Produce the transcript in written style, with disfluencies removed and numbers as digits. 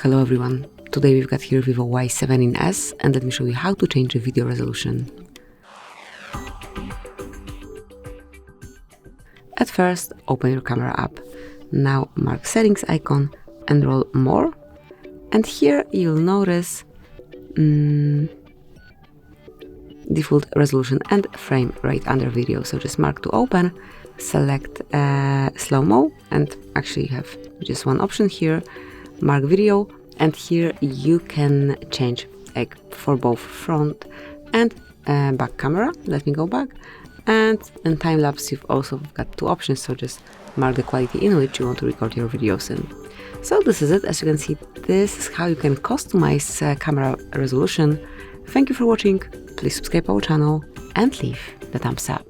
Hello everyone, today we've got here Vivo Y17s and let me show you how to change the video resolution. At first, open your camera app. Now mark settings icon and roll more, and here you'll notice default resolution and frame rate under video. So just mark to open, select slow-mo, and actually you have just one option here, mark video, and here you can change for both front and back camera. Let me go back. And in time-lapse you've also got two options, so just mark the quality in which you want to record your videos in. So this is it. As you can see, this is how you can customize camera resolution. Thank you for watching. Please subscribe our channel and leave the thumbs up.